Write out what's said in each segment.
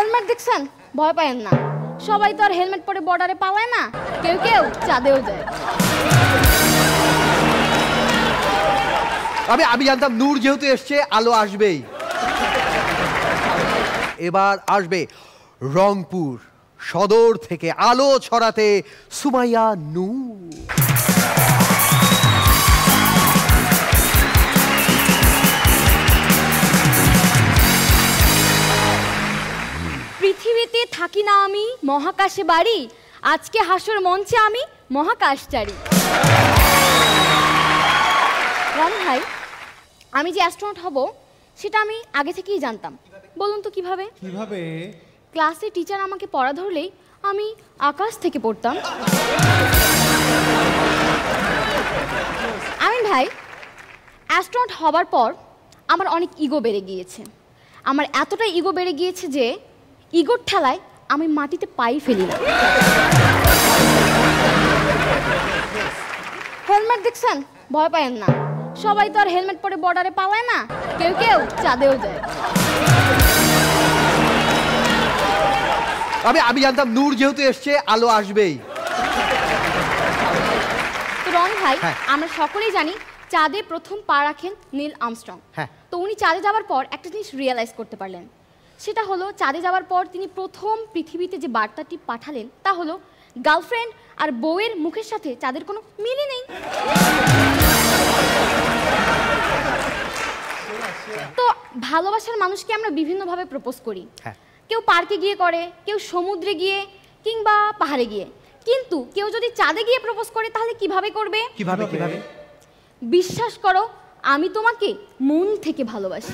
Helmet দেখছেন? ভয় পায়েন না, সবাই তো আর হেলমেট পরে বর্ডারে পালায় না, কেউ কেউ চাঁদেও যায়। আমি জানতাম নূর যেহেতু এসছে আলো আসবেই। এবার আসবে রংপুর সদর থেকে আলো ছড়াতে সুমাইয়া নূর। পৃথিবীতে থাকি না আমি, মহাকাশে বাড়ি, আজকে হাসর মঞ্চে আমি মহাকাশচারী। রাম ভাই, আমি যে অ্যাস্ট্রোনট হব সেটা আমি আগে থেকেই জানতাম। বলুন তো কিভাবে? কিভাবে? ক্লাসে টিচার আমাকে পড়া ধরলেই আমি আকাশ থেকে পড়তাম। আমিন ভাই, অ্যাস্ট্রোনট হবার পর আমার অনেক ইগো বেড়ে গিয়েছে। আমার এতটা ইগো বেড়ে গিয়েছে যে ইগোর ঠেলায় আমি মাটিতে পাই ফেলি না। হেলমেট দেখছেন? ভয় পায়েন না, সবাই তো আর হেলমেট পরে বর্ডারে পালায় না, কেউ কেউ চাঁদেও যায়। আমি জানতাম নূর যেহেতু এসছে আলো আসবেই। তো রং ভাই, আমরা সকলেই জানি চাঁদে প্রথম পা রাখেন নীল আর্মস্ট্রং। তো উনি চাঁদে যাওয়ার পর একটা জিনিস রিয়েলাইজ করতে পারলেন, সেটা হলো চাঁদে যাওয়ার পর তিনি প্রথম পৃথিবীতে যে বার্তাটি পাঠালেন তা হলো গার্লফ্রেন্ড আর বউয়ের মুখের সাথে চাঁদের কোনো মিলই নেই। তো ভালোবাসার মানুষকে আমরা বিভিন্নভাবে প্রপোজ করি, কেউ পার্কে গিয়ে করে, কেউ সমুদ্রে গিয়ে, কিংবা পাহাড়ে গিয়ে। কিন্তু কেউ যদি চাঁদে গিয়ে প্রপোজ করে তাহলে কিভাবে করবে? কিভাবে? বিশ্বাস করো, আমি তোমাকে মন থেকে ভালোবাসি।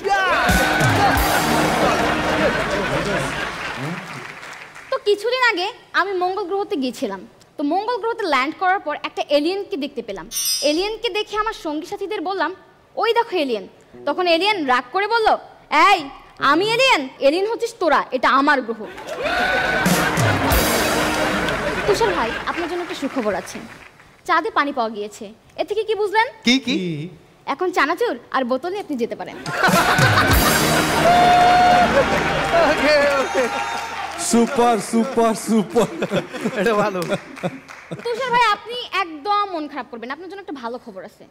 তো কিছুদিন আগে আমি মঙ্গল গ্রহতে গিয়েছিলাম। তো মঙ্গল গ্রহতে ল্যান্ড করার পর একটা এলিয়েনকে দেখতে পেলাম। এলিয়েনকে দেখে আমার সঙ্গী সাথীদের বললাম, ওই দেখো এলিয়েন। তখন এলিয়েন রাগ করে বলল, এই আমি এলিয়েন? এলিয়েন হচ্ছিস তোরা, এটা আমার গ্রহ। তুষার ভাই, আপনার জন্য একটা সুখবর আছে, চাঁদে পানি পাওয়া গিয়েছে। এ থেকে কি বুঝলেন? কি? এখন চানাচুর আর বোতলে আপনি যেতে পারেন। সুপার সুপার সুপার, এটা ভালো। তুষার ভাই, আপনি একদম মন খারাপ করবেন, আপনার জন্য একটা ভালো খবর আছে।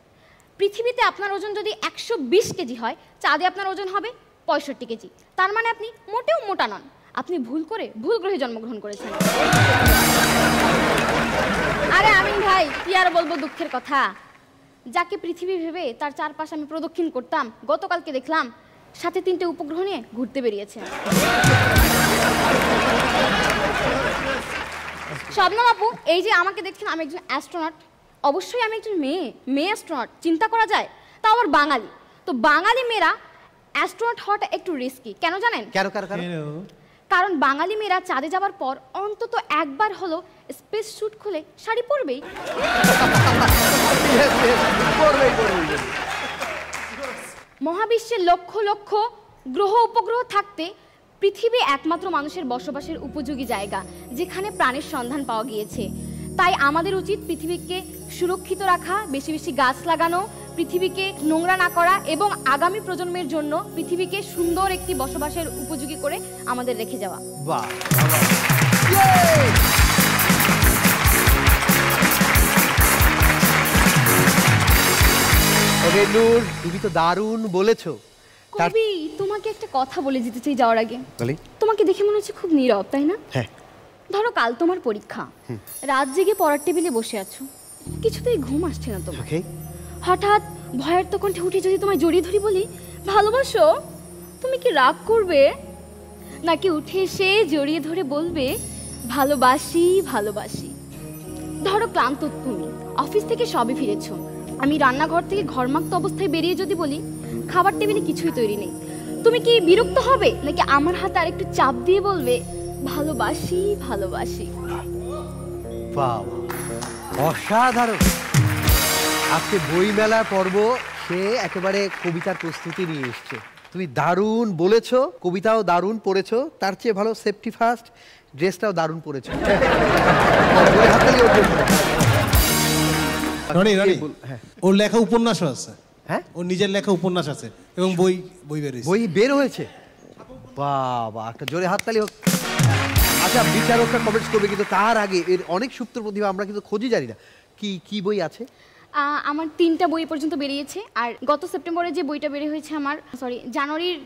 পৃথিবীতে আপনার ওজন যদি 120 কেজি হয়, চাঁদে আপনার ওজন হবে 65 কেজি। তার মানে আপনি মোটেও মোটা নন, আপনি ভুল করে ভুল গ্রহে জন্মগ্রহণ করেছেন। আরে আমিন ভাই, কি আর বলবো দুঃখের কথা, যাকে পৃথিবী ভেবে তার চারপাশে আমি প্রদক্ষিণ করতাম, গতকালকে দেখলাম সাথে 3টে উপগ্রহ নিয়ে ঘুরতে বেরিয়েছে। শবনম আপু, এই যে আমাকে দেখছেন, আমি একজন অ্যাস্ট্রোনট। অবশ্যই আমি একজন মেয়ে অ্যাস্ট্রোনট, চিন্তা করা যায়, তাও আবার বাঙালি। তো বাঙালি মেয়েরা অ্যাস্ট্রোনট হওয়াটা একটু রিস্কি, কেন জানেন? কারণ বাঙালি মেয়েরা চাঁদে যাওয়ার পর অন্তত একবার হলো স্পেস স্যুট খুলে শাড়ি পরবেই। মহাবিশ্বের লক্ষ লক্ষ গ্রহ উপগ্রহ থাকতে পৃথিবী একমাত্র মানুষের বসবাসের উপযোগী জায়গা যেখানে প্রাণের সন্ধান পাওয়া গিয়েছে। তাই আমাদের উচিত পৃথিবীকে সুরক্ষিত রাখা, বেশি বেশি গাছ লাগানো, পৃথিবীকে নোংরা না করা এবং আগামী প্রজন্মের জন্য পৃথিবীকে সুন্দর একটি বসবাসের উপযোগী করে আমাদের রেখে যাওয়া। বাহ! নূর, তুমি তো দারুণ বলেছো। কবি, তোমাকে একটা কথা বলে যেতে চাই যাওয়ার আগে। তোমাকে দেখে মনে হচ্ছে খুব নীরব, তাই না? হ্যাঁ। ধরো কাল তোমার পরীক্ষা, রাত জেগে পড়ার টেবিলে বসে আছো, কিছুতেই ঘুম আসছে না তোমার। হঠাৎ ভয়ের তো কণ্ঠে উঠে যদি তোমায় জড়িয়ে ধরি বলি ভালোবাসো, তুমি কি রাগ করবে? নাকি উঠে এসে জড়িয়ে ধরে বলবে ভালোবাসি ভালোবাসি? ধরো ক্লান্ত তুমি, অফিস থেকে সবে ফিরেছো, আমি রান্নাঘর থেকে ঘরমাক্ত অবস্থায় বেরিয়ে যদি বলি খাবার টেবিলে কিছুই তৈরি নেই, তুমি কি বিরক্ত হবে? নাকি আমার হাতে আরেকটু চাপ দিয়ে বলবে ভালোবাসি ভালোবাসি? অসাধারণ। আজকে বই মেলার পর্ব, সে একেবারে কবিতার প্রস্তুতি নিয়ে এসছে। তুমি দারুণ বলেছো, কবিতাও দারুণ পড়েছো, তার চেয়ে ভালো সেফটি ফার্স্ট ড্রেসটাও দারুণ পড়েছো। ওর লেখা উপন্যাসও আছে। হ্যাঁ, ওর নিজের লেখা উপন্যাস আছে এবং বই বের হয়েছে। বই বের হয়েছে? বাবা, একটা জোরে হাততালি হোক। আচ্ছা, বিচারকরা কমেন্টস করবে, কিন্তু তার আগে এর অনেক সুপ্ত প্রতিভা আমরা কিন্তু খোঁজই জানি না। কি কি বই আছে? আমার 3টা বই পর্যন্ত বেরিয়েছে, আর গত সেপ্টেম্বরে যে বইটা বের হয়েছে আমার, জানুয়ারির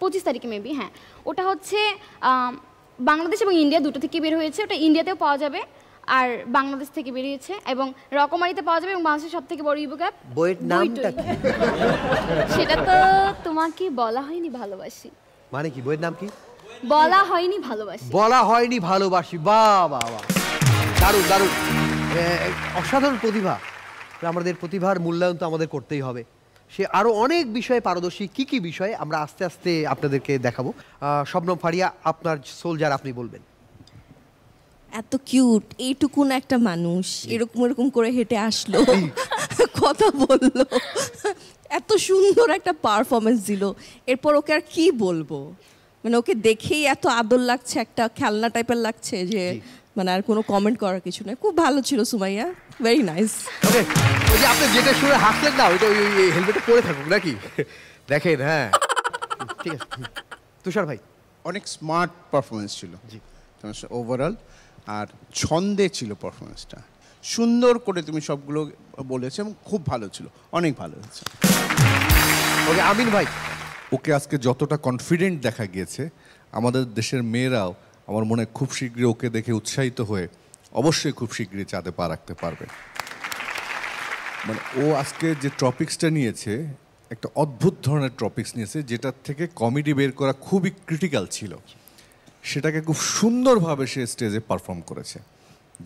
25 তারিখে মেবি, হ্যাঁ, ওটা হচ্ছে বাংলাদেশ এবং ইন্ডিয়া দুটো থেকে বের হয়েছে। ওটা ইন্ডিয়াতেও পাওয়া যাবে আর বাংলাদেশ থেকে বেরিয়েছে, এবং রকমারিতে পাওয়া যাবে, এবং বাংলাদেশের সবথেকে বড় ইবুক অ্যাপ। বইয়ের নামটা কি? সেটা তো তোমাকে বলা হয়নি ভালোবাসি। মানে কি বইয়ের নাম কি? বলা হয়নি ভালোবাসি। বলা হয়নি ভালোবাসি। বাহ বাহ বাহ, দারুণ দারুণ, অসাধারণ প্রতিভা। আমাদের প্রতিভার মূল্যায়ন তো আমাদের করতেই হবে। সে আরো অনেক বিষয়ে পারদর্শী। কি কি বিষয়ে আমরা আস্তে আস্তে আপনাদেরকে দেখাবো। শবনম ফারিয়া, আপনার সোলজার, আপনি বলবেন। এত কিউট, এইটুকুন একটা মানুষ এরকম এরকম করে হেঁটে আসলো, কথা বললো, এত সুন্দর একটা পারফরমেন্স দিল। এরপর ওকে আর কি বলবো, মানে ওকে দেখেই এত আদর লাগছে, একটা খেলনা টাইপের লাগছে যে মানে আর কোনো কমেন্ট করার কিছু নেই। খুব ভালো ছিল সুমাইয়া, ভেরি নাইস। ওকে, ওই যে আপনি যেটা শুনে হাসলেন না, ওইটা ওই হেলমেটে পরে থাকুক নাকি, দেখেন। হ্যাঁ, ঠিক আছে। তুষার ভাই? অনেক স্মার্ট পারফরমেন্স ছিল জি ওভারঅল, আর ছন্দে ছিল পারফরমেন্সটা, সুন্দর করে তুমি সবগুলো বলেছো এবং খুব ভালো ছিল, অনেক ভালো হয়েছে। ওকে, আমিন ভাই? ওকে আজকে যতটা কনফিডেন্ট দেখা গিয়েছে, আমাদের দেশের মেয়েরাও আমার মনে হয় খুব শীঘ্রই ওকে দেখে উৎসাহিত হয়ে অবশ্যই খুব শীঘ্রই চাঁদে পা রাখতে পারবে। মানে ও আজকে যে টপিক্সটা নিয়েছে, একটা অদ্ভুত ধরনের টপিক্স নিয়েছে, যেটার থেকে কমেডি বের করা খুবই ক্রিটিক্যাল ছিল। সেটাকে খুব সুন্দরভাবে সে স্টেজে পারফর্ম করেছে।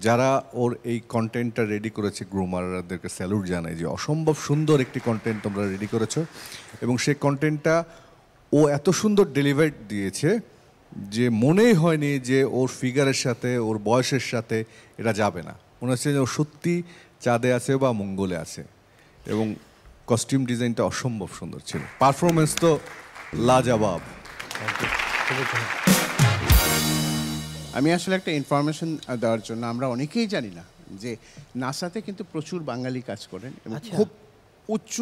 যারা ওর এই কন্টেন্টটা রেডি করেছে, গ্রুমারদেরকে স্যালুট জানাই যে অসম্ভব সুন্দর একটি কন্টেন্ট তোমরা রেডি করেছো, এবং সেই কন্টেন্টটা ও এত সুন্দর ডেলিভার দিয়েছে যে মনেই হয়নি যে ওর ফিগারের সাথে, ওর বয়সের সাথে এটা যাবে না। মনে হচ্ছে যে ও সত্যি চাঁদে আছে বা মঙ্গলে আছে, এবং কস্টিউম ডিজাইনটা অসম্ভব সুন্দর ছিল। পারফরমেন্স তো লাজবাব। আমি আসলে একটা ইনফরমেশন দেওয়ার জন্য, আমরা অনেকেই জানি না যে নাসাতে কিন্তু প্রচুর বাঙালি কাজ করেন, এবং খুব উচ্চ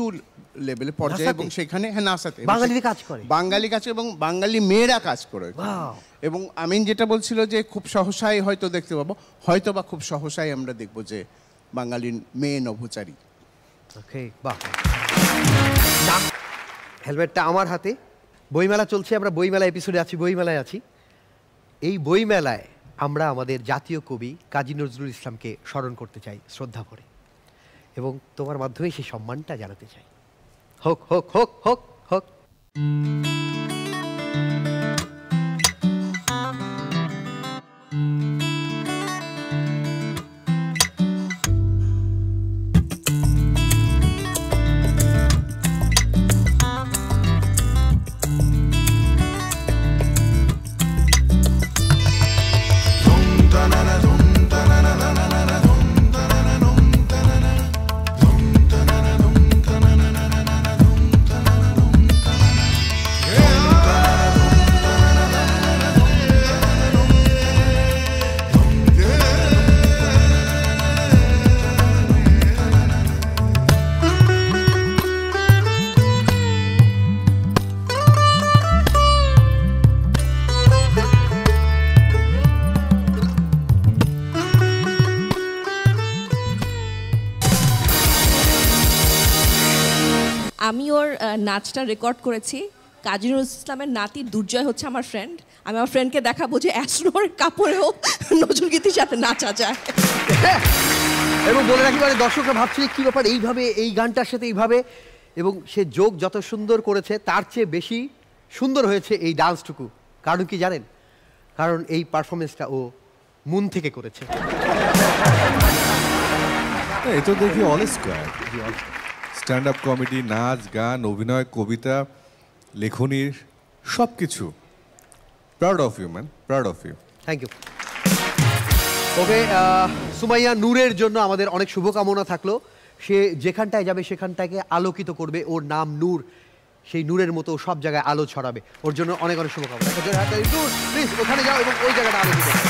লেভেলে পর্যায়ে, এবং সেখানে হ্যাঁ নাসাতে বাঙালি কাজ করে, বাঙালি কাজ, এবং বাঙালি মেয়েরা কাজ করে। এবং আমিন যেটা বলছিল যে খুব সহসাই হয়তো দেখতে পাবো, হয়তো বা খুব সহসাই আমরা দেখবো যে বাঙালি মেয়ে নভোচারী। ওকে, বাহ। হেলমেটটা আমার হাতে। বইমেলা চলছে, আমরা বইমেলা এপিসোডে আছি, বইমেলায় আছি। এই বইমেলায় আমরা আমাদের জাতীয় কবি কাজী নজরুল ইসলামকে স্মরণ করতে চাই শ্রদ্ধা ভরে, এবং তোমার মাধ্যমে সেই সম্মানটা জানাতে চাই। হোক হোক হোক হোক হোক। আমি ওর নাচটা রেকর্ড করেছি। কাজী নজরুল ইসলামের নাতি দুর্জয় হচ্ছে আমার ফ্রেন্ড। আমি আমার ফ্রেন্ডকে দেখাবো যে অ্যাস্ট্রোর কাপড়েও নজরুল গীতির সাথে নাচা যায়। এবং বলে রাখি, মানে দর্শকরা ভাবছিল কি ব্যাপার, এইভাবে এই গানটার সাথে এইভাবে, এবং সে যোগ যত সুন্দর করেছে তার চেয়ে বেশি সুন্দর হয়েছে এই ডান্সটুকু। কারণ কি জানেন? কারণ এই পারফরমেন্সটা ও মন থেকে করেছে। এই তো দেখি all square, stand up comedy, নাচ, গান, অভিনয়, কবিতা, লেখনীর সব কিছু। Proud of you man, proud of you. Thank you. Okay, Sumaiya নূরের জন্য আমাদের অনেক শুভকামনা থাকলো। সে যেখানটায় যাবে সেখানটাকে আলোকিত করবে। ওর নাম নূর, সেই নূরের মতো সব জায়গায় আলো ছড়াবে। ওর জন্য অনেক অনেক শুভকামনা। নূর প্লিজ ওখানে যাও এবং ওই জায়গাটা আলোকিত করো।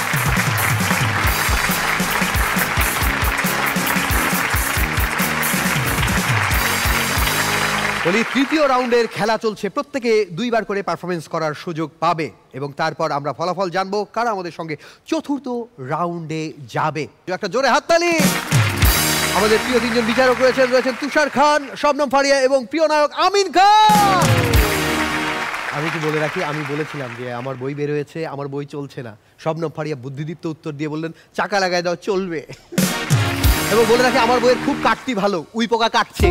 বলি তৃতীয় রাউন্ডের খেলা চলছে, প্রত্যেকে 2 বার করে পারফরমেন্স করার সুযোগ পাবে এবং তারপর আমরা ফলাফল জানবো কারা আমাদের সঙ্গে চতুর্থ রাউন্ডে যাবে। একটা জোরে হাততালি। আমাদের প্রিয় 3জন বিচারক রয়েছেন তুষার খান, শবনম ফারিয়া এবং প্রিয় নায়ক আমিন খান। আমি কি বলে রাখি, আমি বলেছিলাম যে আমার বই বের হয়েছে, আমার বই চলছে না। শবনম ফারিয়া বুদ্ধিদীপ্ত উত্তর দিয়ে বললেন চাকা লাগায় দাও, চলবে। এবং বলে রাখি আমার বইয়ের খুব কাটতি ভালো, উই পোকা কাটছে।